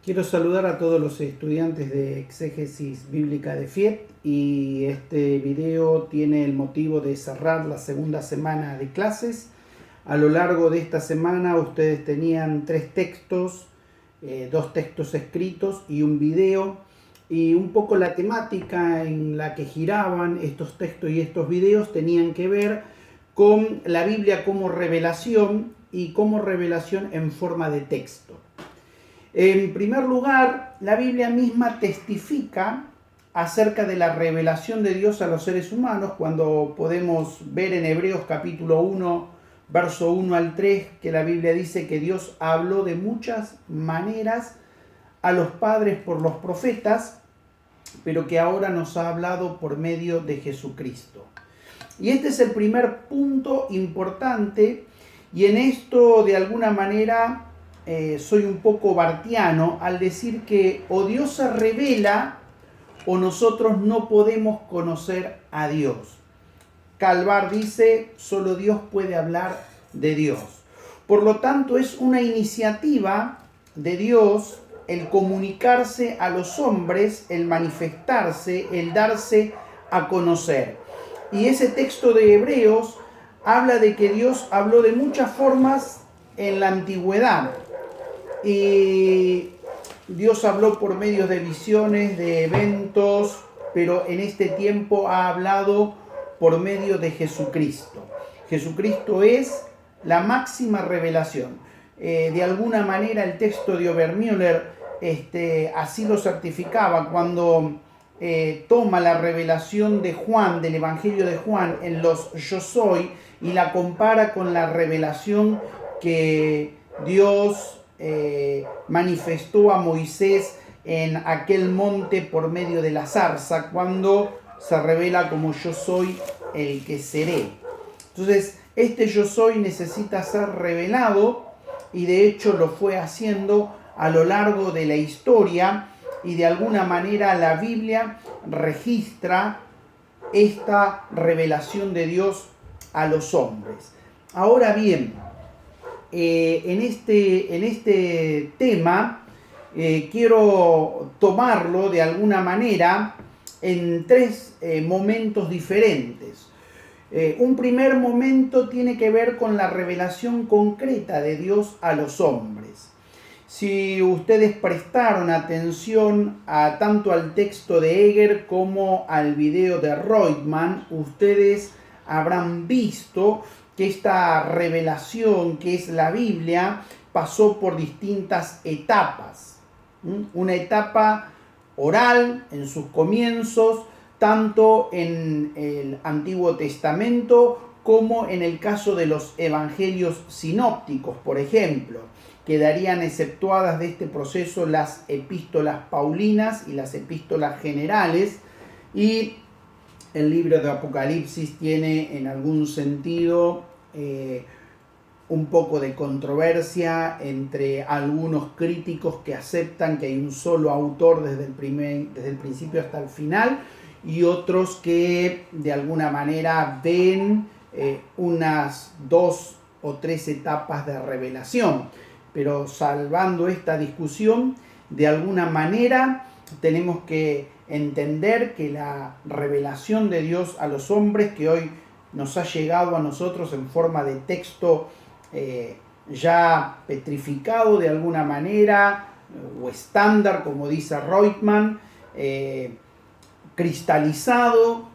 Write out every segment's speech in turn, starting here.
Quiero saludar a todos los estudiantes de Exégesis Bíblica de FIET y este video tiene el motivo de cerrar la segunda semana de clases. A lo largo de esta semana ustedes tenían 3 textos, 2 textos escritos y un video, y un poco la temática en la que giraban estos textos y estos videos tenían que ver con la Biblia como revelación y como revelación en forma de texto. En primer lugar, la Biblia misma testifica acerca de la revelación de Dios a los seres humanos, cuando podemos ver en Hebreos capítulo 1, verso 1 al 3, que la Biblia dice que Dios habló de muchas maneras a los padres por los profetas, pero que ahora nos ha hablado por medio de Jesucristo. Y este es el primer punto importante, y en esto de alguna manera soy un poco bartiano al decir que o Dios se revela o nosotros no podemos conocer a Dios. Calvar dice, solo Dios puede hablar de Dios. Por lo tanto, es una iniciativa de Dios el comunicarse a los hombres, el manifestarse, el darse a conocer. Y ese texto de Hebreos habla de que Dios habló de muchas formas en la antigüedad. Y Dios habló por medio de visiones, de eventos, pero en este tiempo ha hablado por medio de Jesucristo. Jesucristo es la máxima revelación. De alguna manera el texto de Obermüller así lo certificaba cuando toma la revelación de Juan, del Evangelio de Juan, en los Yo Soy, y la compara con la revelación que Dios manifestó a Moisés en aquel monte por medio de la zarza, cuando se revela como yo soy el que seré. Entonces, este yo soy necesita ser revelado, y de hecho lo fue haciendo a lo largo de la historia, y de alguna manera la Biblia registra esta revelación de Dios a los hombres. Ahora bien, en este tema quiero tomarlo de alguna manera en 3 momentos diferentes. Un primer momento tiene que ver con la revelación concreta de Dios a los hombres. Si ustedes prestaron atención tanto al texto de Eger como al video de Reutemann, ustedes habrán visto que esta revelación, que es la Biblia, pasó por distintas etapas. Una etapa oral en sus comienzos, tanto en el Antiguo Testamento como en el caso de los evangelios sinópticos, por ejemplo. Quedarían exceptuadas de este proceso las epístolas paulinas y las epístolas generales, y el libro de Apocalipsis tiene en algún sentido un poco de controversia entre algunos críticos que aceptan que hay un solo autor desde el principio hasta el final, y otros que de alguna manera ven unas 2 o 3 etapas de revelación. Pero salvando esta discusión, de alguna manera tenemos que entender que la revelación de Dios a los hombres, que hoy nos ha llegado a nosotros en forma de texto ya petrificado de alguna manera, o estándar, como dice Reutemann, cristalizado,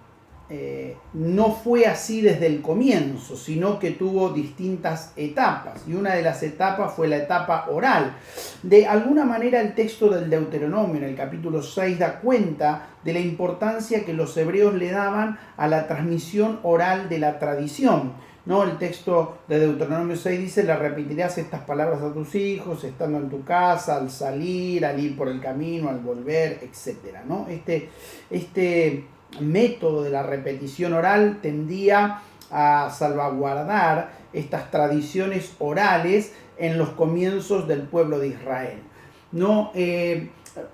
no fue así desde el comienzo, sino que tuvo distintas etapas, y una de las etapas fue la etapa oral. De alguna manera el texto del Deuteronomio en el capítulo 6 da cuenta de la importancia que los hebreos le daban a la transmisión oral de la tradición, ¿no? El texto de Deuteronomio 6 dice: le repetirás estas palabras a tus hijos, estando en tu casa, al salir, al ir por el camino, al volver, etc., ¿no? Este método de la repetición oral tendía a salvaguardar estas tradiciones orales en los comienzos del pueblo de Israel, ¿no?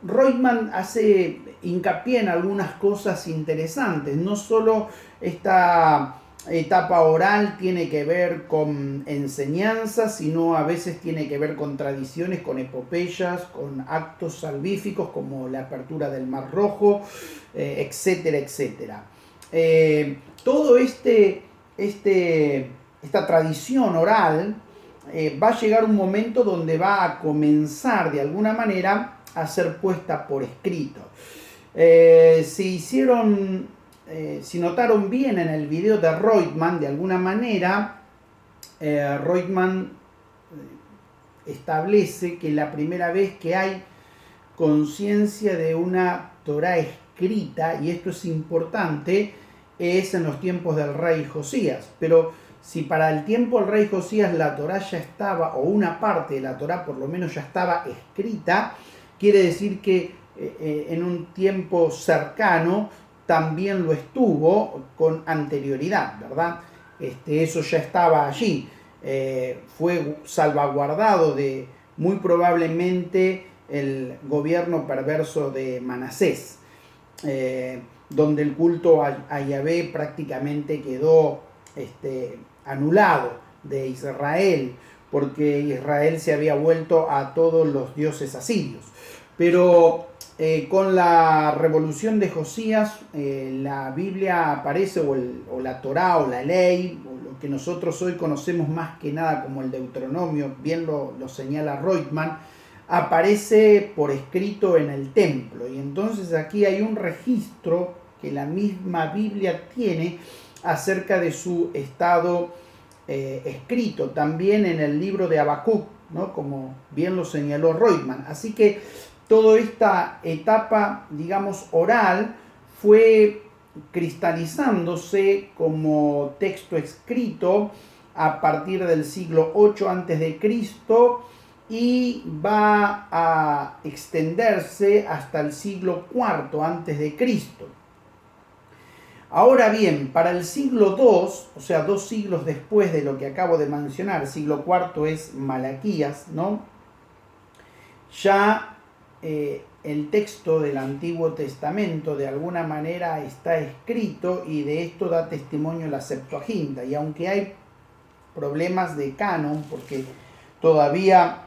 Reutemann hace hincapié en algunas cosas interesantes, no solo esta etapa oral tiene que ver con enseñanzas, sino a veces tiene que ver con tradiciones, con epopeyas, con actos salvíficos como la apertura del Mar Rojo, etcétera, etcétera. Todo esta tradición oral va a llegar un momento donde va a comenzar de alguna manera a ser puesta por escrito. Si notaron bien en el video de Reutemann, de alguna manera, Reutemann establece que la primera vez que hay conciencia de una Torá escrita, y esto es importante, es en los tiempos del rey Josías. Pero si para el tiempo del rey Josías la Torá ya estaba, o una parte de la Torá por lo menos ya estaba escrita, quiere decir que en un tiempo cercano también lo estuvo con anterioridad, ¿verdad? Eso ya estaba allí. Fue salvaguardado de muy probablemente el gobierno perverso de Manasés, donde el culto a Yahvé prácticamente quedó anulado de Israel, porque Israel se había vuelto a todos los dioses asirios. Pero con la revolución de Josías, la Biblia aparece, o la Torá, o la ley, o lo que nosotros hoy conocemos más que nada como el Deuteronomio, bien lo señala Reutemann, aparece por escrito en el templo. Y entonces aquí hay un registro que la misma Biblia tiene acerca de su estado escrito, también en el libro de Habacuc, ¿no? Como bien lo señaló Reutemann. Así que toda esta etapa, digamos, oral, fue cristalizándose como texto escrito a partir del siglo 8 a.C. y va a extenderse hasta el siglo IV a.C. Ahora bien, para el siglo II, o sea, 2 siglos después de lo que acabo de mencionar, el siglo IV es Malaquías, ¿no? Ya el texto del Antiguo Testamento de alguna manera está escrito, y de esto da testimonio la Septuaginta. Y aunque hay problemas de canon, porque todavía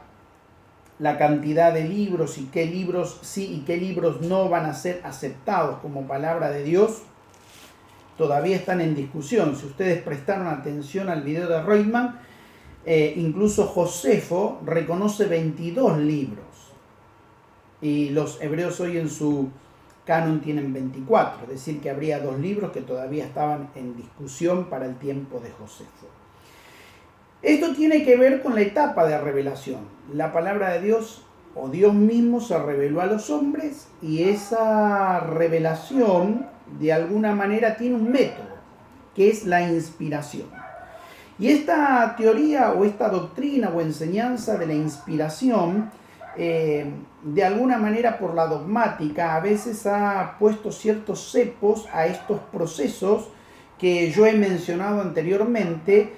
la cantidad de libros y qué libros sí y qué libros no van a ser aceptados como palabra de Dios, todavía están en discusión. Si ustedes prestaron atención al video de Reutemann, incluso Josefo reconoce 22 libros. Y los hebreos hoy en su canon tienen 24, es decir, que habría 2 libros que todavía estaban en discusión para el tiempo de Josefo. Esto tiene que ver con la etapa de revelación. La palabra de Dios, o Dios mismo, se reveló a los hombres, y esa revelación de alguna manera tiene un método, que es la inspiración. Y esta teoría, o esta doctrina o enseñanza de la inspiración, de alguna manera por la dogmática, a veces ha puesto ciertos cepos a estos procesos que yo he mencionado anteriormente,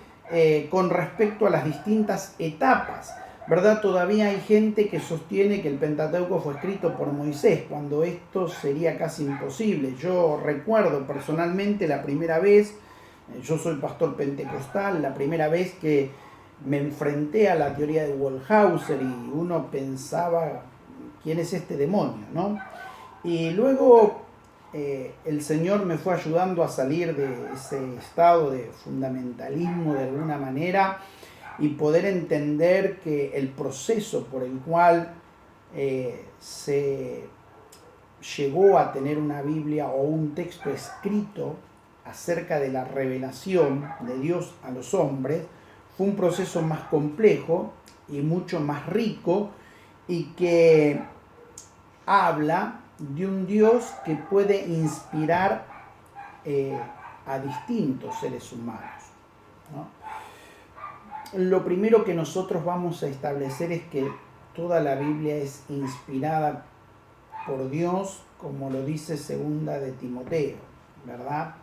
con respecto a las distintas etapas, ¿verdad? Todavía hay gente que sostiene que el Pentateuco fue escrito por Moisés, cuando esto sería casi imposible. Yo recuerdo personalmente la primera vez, yo soy pastor pentecostal, la primera vez que me enfrenté a la teoría de Wallhauser, y uno pensaba, ¿quién es este demonio?, ¿no? Y luego el Señor me fue ayudando a salir de ese estado de fundamentalismo de alguna manera, y poder entender que el proceso por el cual se llegó a tener una Biblia o un texto escrito acerca de la revelación de Dios a los hombres fue un proceso más complejo y mucho más rico, y que habla de un Dios que puede inspirar a distintos seres humanos, ¿no? Lo primero que nosotros vamos a establecer es que toda la Biblia es inspirada por Dios, como lo dice 2 de Timoteo, ¿verdad?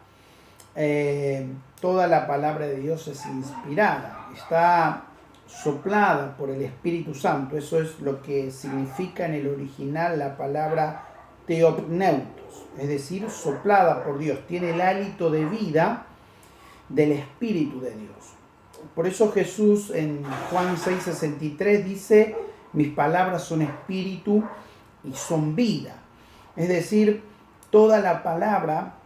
Toda la palabra de Dios es inspirada, está soplada por el Espíritu Santo. Eso es lo que significa en el original la palabra theopneutos, es decir, soplada por Dios, tiene el hálito de vida, del Espíritu de Dios. Por eso Jesús en Juan 6:63 dice: mis palabras son espíritu y son vida. Es decir, toda la palabra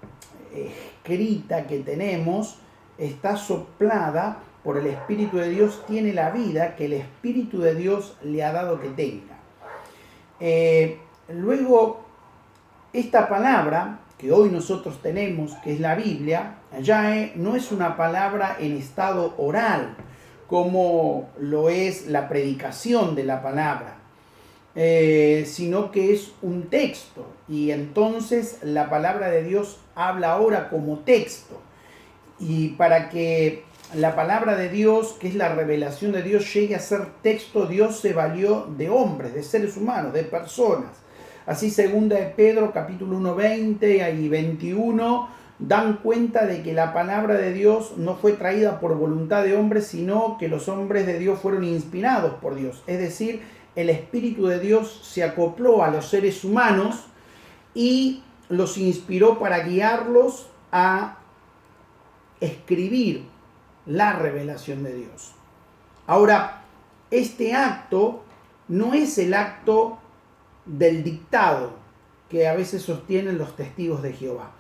escrita que tenemos está soplada por el Espíritu de Dios, tiene la vida que el Espíritu de Dios le ha dado que tenga. Luego, esta palabra que hoy nosotros tenemos, que es la Biblia, ya no es una palabra en estado oral, como lo es la predicación de la palabra, sino que es un texto. Y entonces la palabra de Dios habla ahora como texto. Y para que la palabra de Dios, que es la revelación de Dios, llegue a ser texto, Dios se valió de hombres, de seres humanos, de personas. Así, segunda de Pedro, capítulo 1, 20 y 21, dan cuenta de que la palabra de Dios no fue traída por voluntad de hombres, sino que los hombres de Dios fueron inspirados por Dios. Es decir, el Espíritu de Dios se acopló a los seres humanos y los inspiró para guiarlos a escribir la revelación de Dios. Ahora, este acto no es el acto del dictado que a veces sostienen los testigos de Jehová.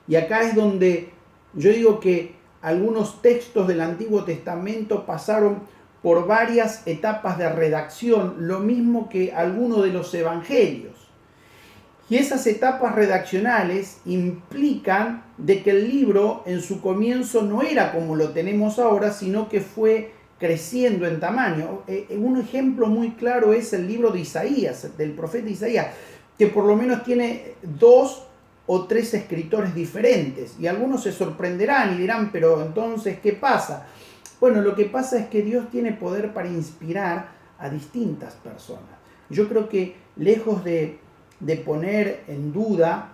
Y acá es donde yo digo que algunos textos del Antiguo Testamento pasaron por varias etapas de redacción, lo mismo que algunos de los evangelios. Y esas etapas redaccionales implican de que el libro en su comienzo no era como lo tenemos ahora, sino que fue creciendo en tamaño. Un ejemplo muy claro es el libro de Isaías, del profeta Isaías, que por lo menos tiene 2 o 3 escritores diferentes. Y algunos se sorprenderán y dirán, pero entonces, ¿qué pasa? Bueno, lo que pasa es que Dios tiene poder para inspirar a distintas personas. Yo creo que lejos de poner en duda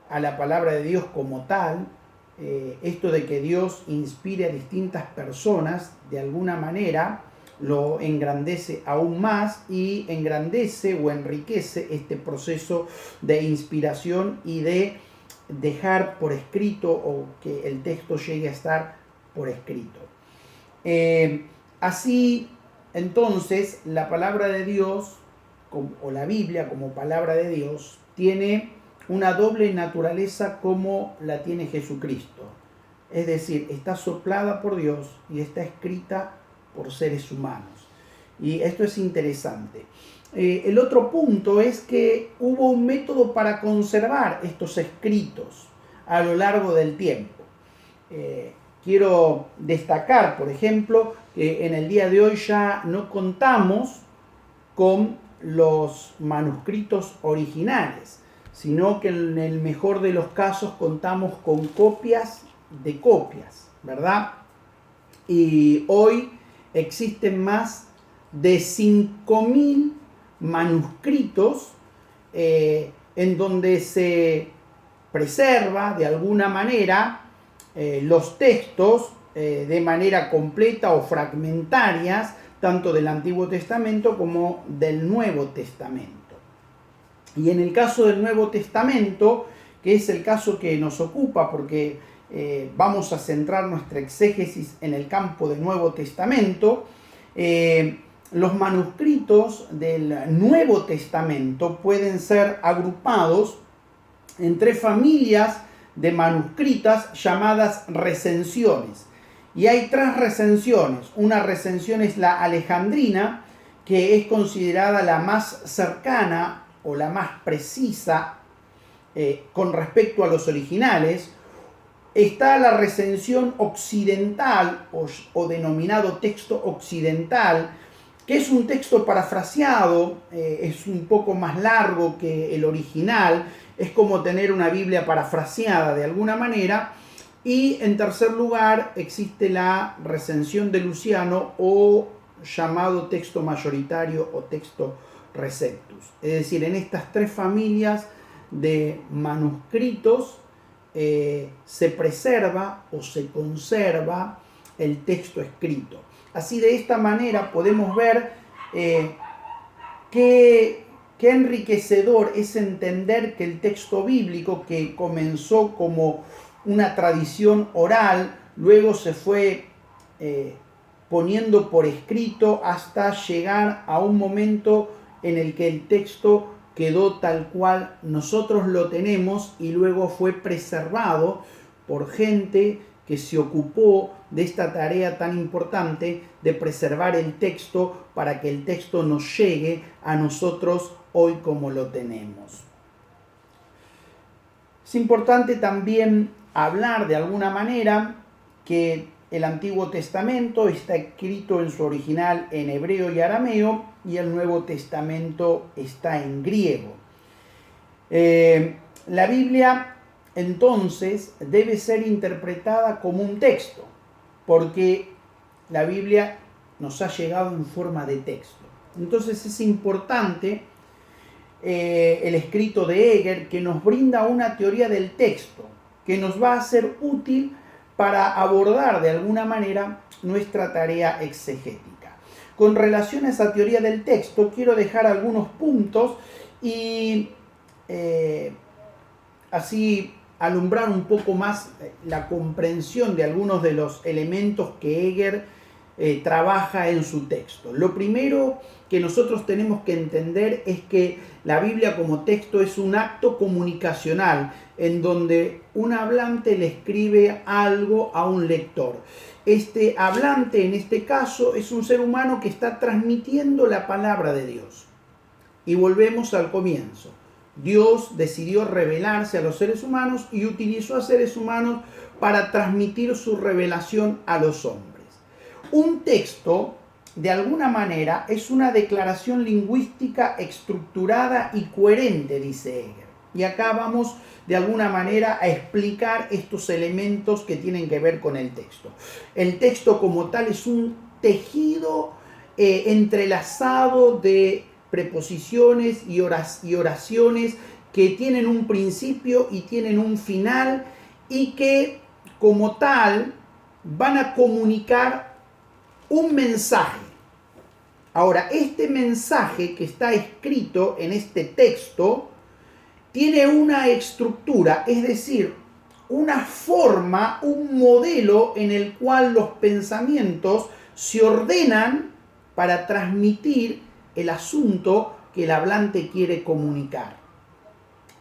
a la palabra de Dios como tal, esto de que Dios inspire a distintas personas, de alguna manera lo engrandece aún más y engrandece o enriquece este proceso de inspiración y de dejar por escrito o que el texto llegue a estar por escrito. Así, entonces, la palabra de Dios o la Biblia como palabra de Dios tiene una doble naturaleza como la tiene Jesucristo. Es decir, está soplada por Dios y está escrita por seres humanos. Y esto es interesante. El otro punto es que hubo un método para conservar estos escritos a lo largo del tiempo. Quiero destacar, por ejemplo, que en el día de hoy ya no contamos con los manuscritos originales, sino que en el mejor de los casos contamos con copias de copias, ¿verdad? Y hoy existen más de 5.000 manuscritos en donde se preserva de alguna manera los textos de manera completa o fragmentarias, tanto del Antiguo Testamento como del Nuevo Testamento. Y en el caso del Nuevo Testamento, que es el caso que nos ocupa porque vamos a centrar nuestra exégesis en el campo del Nuevo Testamento, los manuscritos del Nuevo Testamento pueden ser agrupados en 3 familias de manuscritas llamadas recensiones. Y hay 3 recensiones. Una recensión es la alejandrina, que es considerada la más cercana o la más precisa con respecto a los originales. Está la recensión occidental o denominado texto occidental, que es un texto parafraseado, es un poco más largo que el original, es como tener una Biblia parafraseada de alguna manera. Y en tercer lugar existe la recensión de Luciano o llamado texto mayoritario o texto receptus. Es decir, en estas 3 familias de manuscritos se preserva o se conserva el texto escrito. Así, de esta manera podemos ver qué enriquecedor es entender que el texto bíblico, que comenzó como una tradición oral, luego se fue poniendo por escrito hasta llegar a un momento en el que el texto quedó tal cual nosotros lo tenemos y luego fue preservado por gente que se ocupó de esta tarea tan importante de preservar el texto para que el texto nos llegue a nosotros hoy como lo tenemos. Es importante también hablar de alguna manera que el Antiguo Testamento está escrito en su original en hebreo y arameo y el Nuevo Testamento está en griego. La Biblia entonces debe ser interpretada como un texto, porque la Biblia nos ha llegado en forma de texto. Entonces es importante el escrito de Heger, que nos brinda una teoría del texto, que nos va a ser útil para abordar de alguna manera nuestra tarea exegética. Con relación a esa teoría del texto, quiero dejar algunos puntos y así alumbrar un poco más la comprensión de algunos de los elementos que Heger trabaja en su texto. Lo primero que nosotros tenemos que entender es que la Biblia como texto es un acto comunicacional en donde un hablante le escribe algo a un lector. Este hablante en este caso es un ser humano que está transmitiendo la palabra de Dios. Y volvemos al comienzo. Dios decidió revelarse a los seres humanos y utilizó a seres humanos para transmitir su revelación a los hombres. Un texto, de alguna manera, es una declaración lingüística estructurada y coherente, dice Heger. Y acá vamos, de alguna manera, a explicar estos elementos que tienen que ver con el texto. El texto como tal es un tejido entrelazado de preposiciones y oraciones que tienen un principio y tienen un final y que como tal van a comunicar un mensaje. Ahora, este mensaje que está escrito en este texto tiene una estructura, es decir, una forma, un modelo en el cual los pensamientos se ordenan para transmitir el asunto que el hablante quiere comunicar.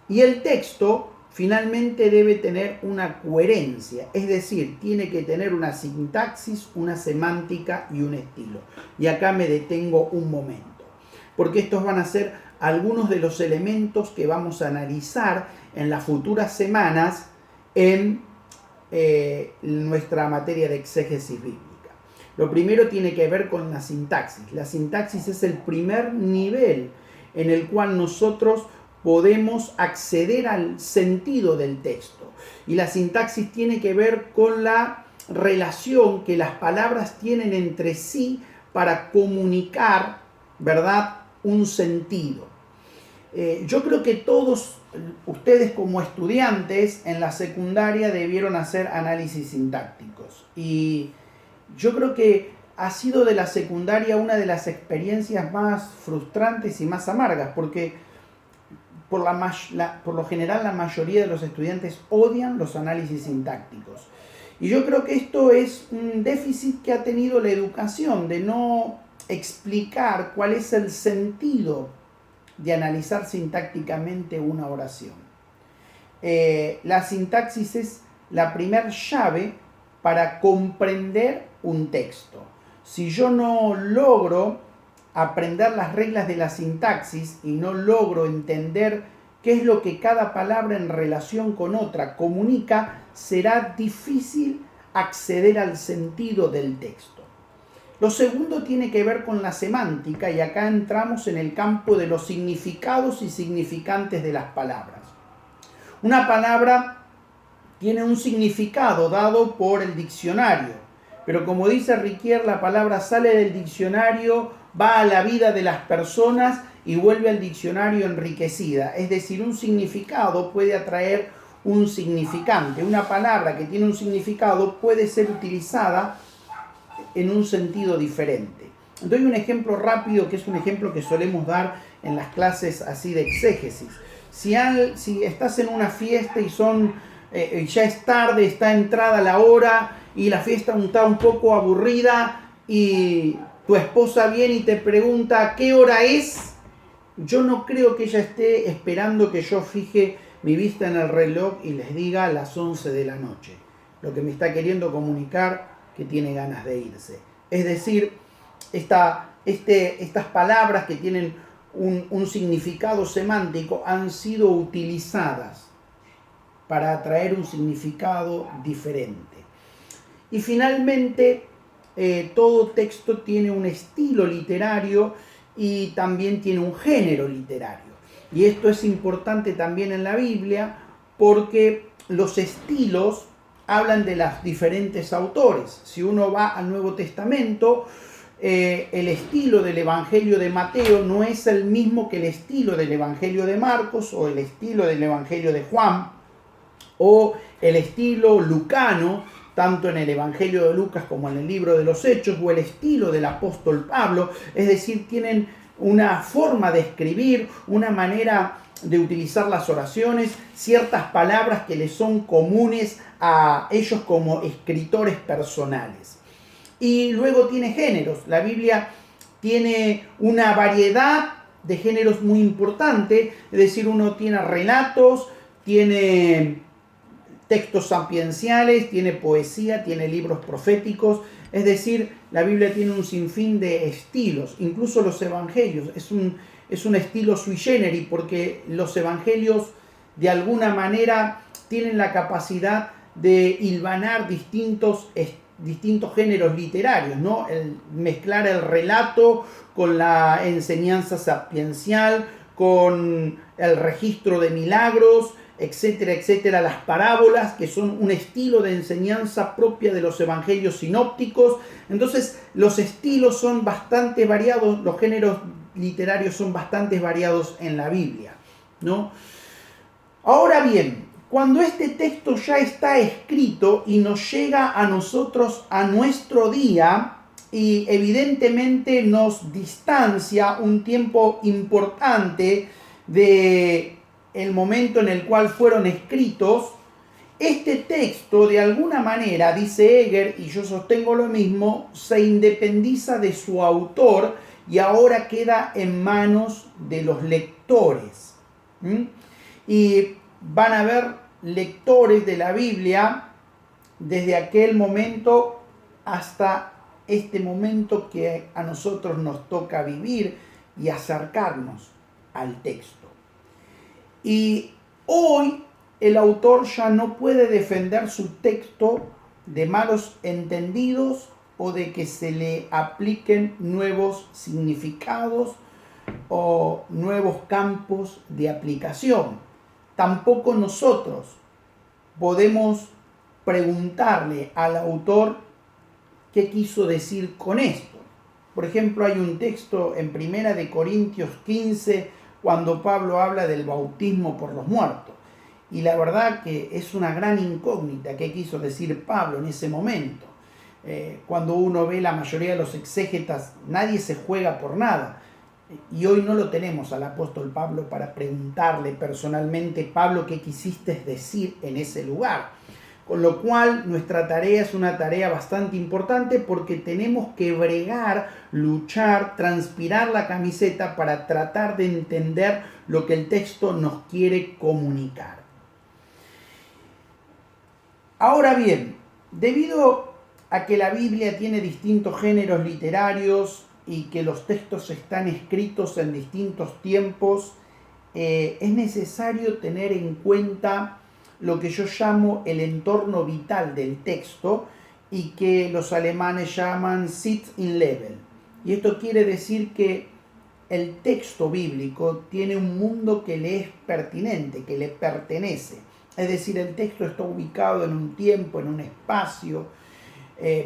Y el texto finalmente debe tener una coherencia, es decir, tiene que tener una sintaxis, una semántica y un estilo. Y acá me detengo un momento, porque estos van a ser algunos de los elementos que vamos a analizar en las futuras semanas en nuestra materia de exégesis bíblica. Lo primero tiene que ver con la sintaxis. La sintaxis es el primer nivel en el cual nosotros podemos acceder al sentido del texto. Y la sintaxis tiene que ver con la relación que las palabras tienen entre sí para comunicar, ¿verdad?, un sentido. Yo creo que todos ustedes como estudiantes en la secundaria debieron hacer análisis sintácticos. Y yo creo que ha sido de la secundaria una de las experiencias más frustrantes y más amargas, porque por lo general la mayoría de los estudiantes odian los análisis sintácticos. Y yo creo que esto es un déficit que ha tenido la educación, de no explicar cuál es el sentido de analizar sintácticamente una oración. La sintaxis es la primer llave para comprender un texto. Si yo no logro aprender las reglas de la sintaxis y no logro entender qué es lo que cada palabra en relación con otra comunica, será difícil acceder al sentido del texto. Lo segundo tiene que ver con la semántica y acá entramos en el campo de los significados y significantes de las palabras. Una palabra tiene un significado dado por el diccionario, pero como dice Riquier, la palabra sale del diccionario, va a la vida de las personas y vuelve al diccionario enriquecida. Es decir, un significado puede atraer un significante. Una palabra que tiene un significado puede ser utilizada en un sentido diferente. Doy un ejemplo rápido, que es un ejemplo que solemos dar en las clases así de exégesis. Si estás en una fiesta y son ya es tarde, está entrada la hora y la fiesta está un poco aburrida y tu esposa viene y te pregunta ¿qué hora es? Yo no creo que ella esté esperando que yo fije mi vista en el reloj y les diga las 11 de la noche. Lo que me está queriendo comunicar que tiene ganas de irse. Es decir, estas palabras que tienen un significado semántico han sido utilizadas para atraer un significado diferente. Y finalmente, todo texto tiene un estilo literario y también tiene un género literario. Y esto es importante también en la Biblia porque los estilos hablan de los diferentes autores. Si uno va al Nuevo Testamento, el estilo del Evangelio de Mateo no es el mismo que el estilo del Evangelio de Marcos o el estilo del Evangelio de Juan o el estilo lucano, tanto en el Evangelio de Lucas como en el libro de los Hechos, o el estilo del apóstol Pablo. Es decir, tienen una forma de escribir, una manera de utilizar las oraciones, ciertas palabras que les son comunes a ellos como escritores personales. Y luego tiene géneros. La Biblia tiene una variedad de géneros muy importante, es decir, uno tiene relatos, tiene textos sapienciales, tiene poesía, tiene libros proféticos, es decir, la Biblia tiene un sinfín de estilos, incluso los evangelios, es un estilo sui generis, porque los evangelios de alguna manera tienen la capacidad de hilvanar distintos géneros literarios, ¿no? Mezclar el relato con la enseñanza sapiencial, con el registro de milagros, etcétera, etcétera, las parábolas, que son un estilo de enseñanza propia de los evangelios sinópticos. Entonces, los estilos son bastante variados, los géneros literarios son bastante variados en la Biblia, ¿no? Ahora bien, cuando este texto ya está escrito y nos llega a nosotros a nuestro día, y evidentemente nos distancia un tiempo importante de el momento en el cual fueron escritos, este texto de alguna manera, dice Eger, y yo sostengo lo mismo, se independiza de su autor y ahora queda en manos de los lectores. Y van a haber lectores de la Biblia desde aquel momento hasta este momento que a nosotros nos toca vivir y acercarnos al texto. Y hoy el autor ya no puede defender su texto de malos entendidos o de que se le apliquen nuevos significados o nuevos campos de aplicación. Tampoco nosotros podemos preguntarle al autor qué quiso decir con esto. Por ejemplo, hay un texto en 1 Corintios 15 cuando Pablo habla del bautismo por los muertos. Y la verdad que es una gran incógnita qué quiso decir Pablo en ese momento. Cuando uno ve la mayoría de los exégetas, nadie se juega por nada. Y hoy no lo tenemos al apóstol Pablo para preguntarle personalmente, Pablo, ¿qué quisiste decir en ese lugar? Con lo cual nuestra tarea es una tarea bastante importante porque tenemos que bregar, luchar, transpirar la camiseta para tratar de entender lo que el texto nos quiere comunicar. Ahora bien, debido a que la Biblia tiene distintos géneros literarios y que los textos están escritos en distintos tiempos, es necesario tener en cuenta lo que yo llamo el entorno vital del texto y que los alemanes llaman Sitzlevel. Y esto quiere decir que el texto bíblico tiene un mundo que le es pertinente, que le pertenece. Es decir, el texto está ubicado en un tiempo, en un espacio,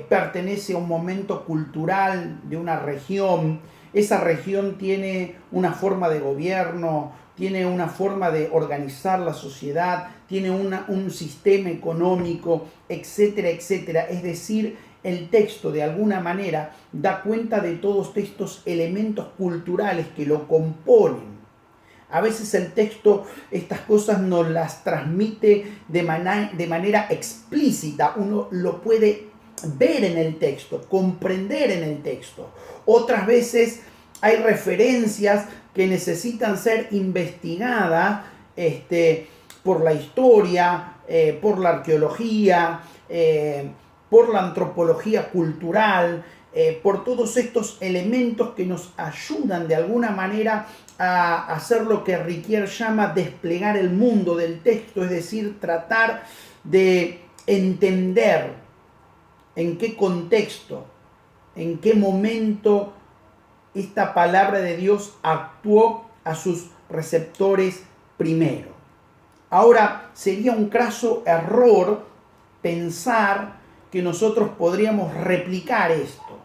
pertenece a un momento cultural de una región. Esa región tiene una forma de gobierno, tiene una forma de organizar la sociedad, tiene un sistema económico, etcétera, etcétera. Es decir, el texto de alguna manera da cuenta de todos estos elementos culturales que lo componen. A veces el texto, estas cosas nos las transmite de manera explícita. Uno lo puede ver en el texto, comprender en el texto. Otras veces hay referencias que necesitan ser investigadas por la historia, por la arqueología, por la antropología cultural, por todos estos elementos que nos ayudan de alguna manera a hacer lo que Riquier llama desplegar el mundo del texto, es decir, tratar de entender en qué contexto, en qué momento esta palabra de Dios actuó a sus receptores primero. Ahora, sería un craso error pensar que nosotros podríamos replicar esto.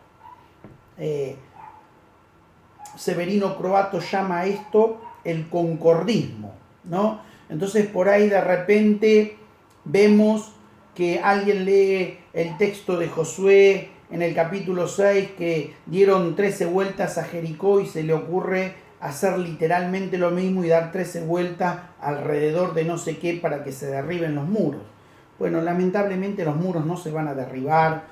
Severino Croato llama a esto el concordismo, ¿no? Entonces por ahí de repente vemos que alguien lee el texto de Josué en el capítulo 6, que dieron 13 vueltas a Jericó y se le ocurre hacer literalmente lo mismo y dar 13 vueltas alrededor de no sé qué para que se derriben los muros. Bueno, lamentablemente los muros no se van a derribar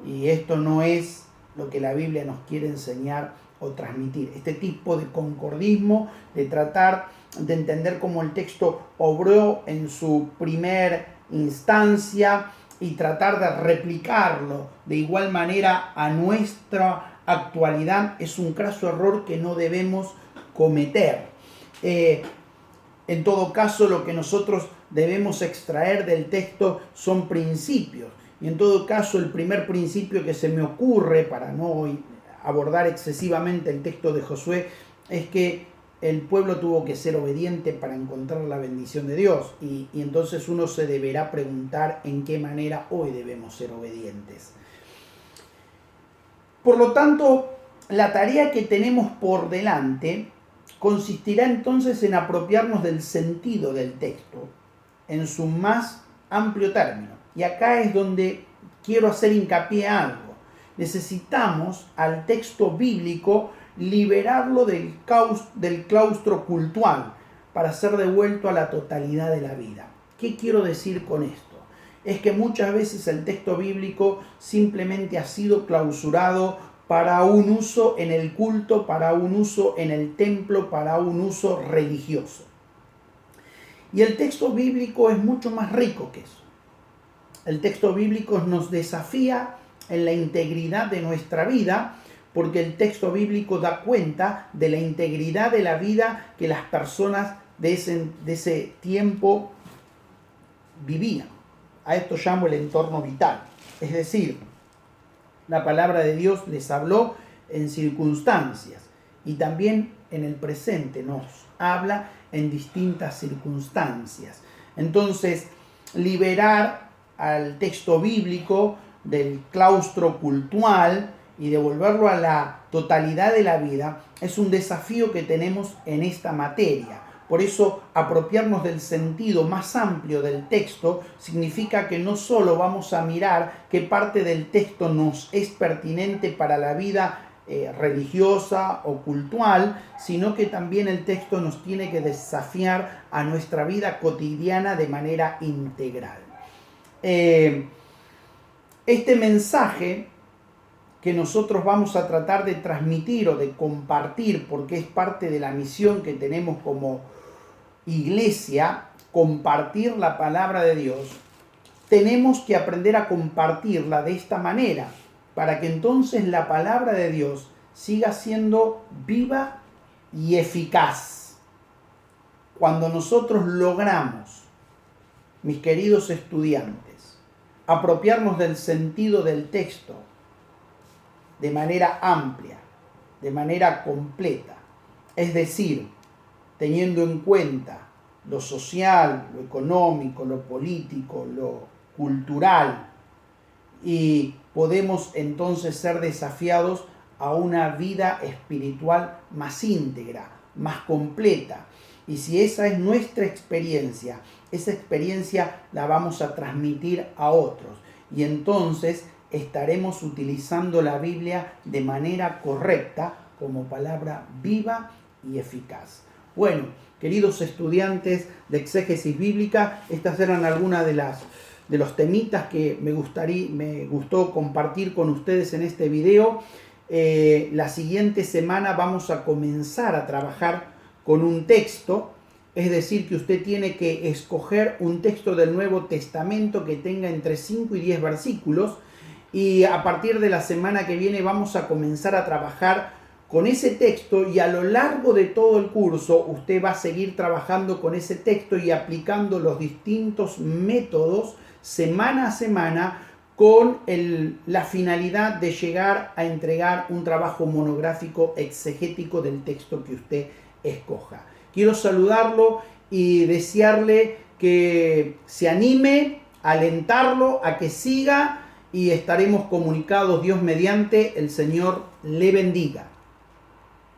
y esto no es lo que la Biblia nos quiere enseñar o transmitir. Este tipo de concordismo, de tratar de entender cómo el texto obró en su primer instancia y tratar de replicarlo de igual manera a nuestra actualidad, es un craso error que no debemos cometer. En todo caso, lo que nosotros debemos extraer del texto son principios. Y en todo caso, el primer principio que se me ocurre, para no abordar excesivamente el texto de Josué, es que el pueblo tuvo que ser obediente para encontrar la bendición de Dios. Y entonces uno se deberá preguntar en qué manera hoy debemos ser obedientes. Por lo tanto, la tarea que tenemos por delante consistirá entonces en apropiarnos del sentido del texto en su más amplio término. Y acá es donde quiero hacer hincapié a algo. Necesitamos al texto bíblico liberarlo del claustro cultual para ser devuelto a la totalidad de la vida. ¿Qué quiero decir con esto? Es que muchas veces el texto bíblico simplemente ha sido clausurado para un uso en el culto, para un uso en el templo, para un uso religioso. Y el texto bíblico es mucho más rico que eso. El texto bíblico nos desafía en la integridad de nuestra vida, porque el texto bíblico da cuenta de la integridad de la vida que las personas de ese tiempo vivían. A esto llamo el entorno vital. Es decir, la palabra de Dios les habló en circunstancias y también en el presente nos habla en distintas circunstancias. Entonces, liberar al texto bíblico del claustro cultural y devolverlo a la totalidad de la vida es un desafío que tenemos en esta materia. Por eso, apropiarnos del sentido más amplio del texto significa que no solo vamos a mirar qué parte del texto nos es pertinente para la vida religiosa o cultural, sino que también el texto nos tiene que desafiar a nuestra vida cotidiana de manera integral. Este mensaje que nosotros vamos a tratar de transmitir o de compartir, porque es parte de la misión que tenemos como iglesia, compartir la palabra de Dios, tenemos que aprender a compartirla de esta manera, para que entonces la palabra de Dios siga siendo viva y eficaz. Cuando nosotros logramos, mis queridos estudiantes, apropiarnos del sentido del texto de manera amplia, de manera completa, es decir, teniendo en cuenta lo social, lo económico, lo político, lo cultural, y podemos entonces ser desafiados a una vida espiritual más íntegra, más completa. Y si esa es nuestra experiencia, esa experiencia la vamos a transmitir a otros. Y entonces estaremos utilizando la Biblia de manera correcta como palabra viva y eficaz. Bueno, queridos estudiantes de exégesis bíblica, estas eran algunas de los temitas que me gustó compartir con ustedes en este video. La siguiente semana vamos a comenzar a trabajar con un texto, es decir, que usted tiene que escoger un texto del Nuevo Testamento que tenga entre 5 y 10 versículos, y a partir de la semana que viene vamos a comenzar a trabajar con ese texto, y a lo largo de todo el curso usted va a seguir trabajando con ese texto y aplicando los distintos métodos semana a semana, con la finalidad de llegar a entregar un trabajo monográfico exegético del texto que usted escoja. Quiero saludarlo y desearle que se anime, alentarlo a que siga, y estaremos comunicados Dios mediante. El Señor le bendiga.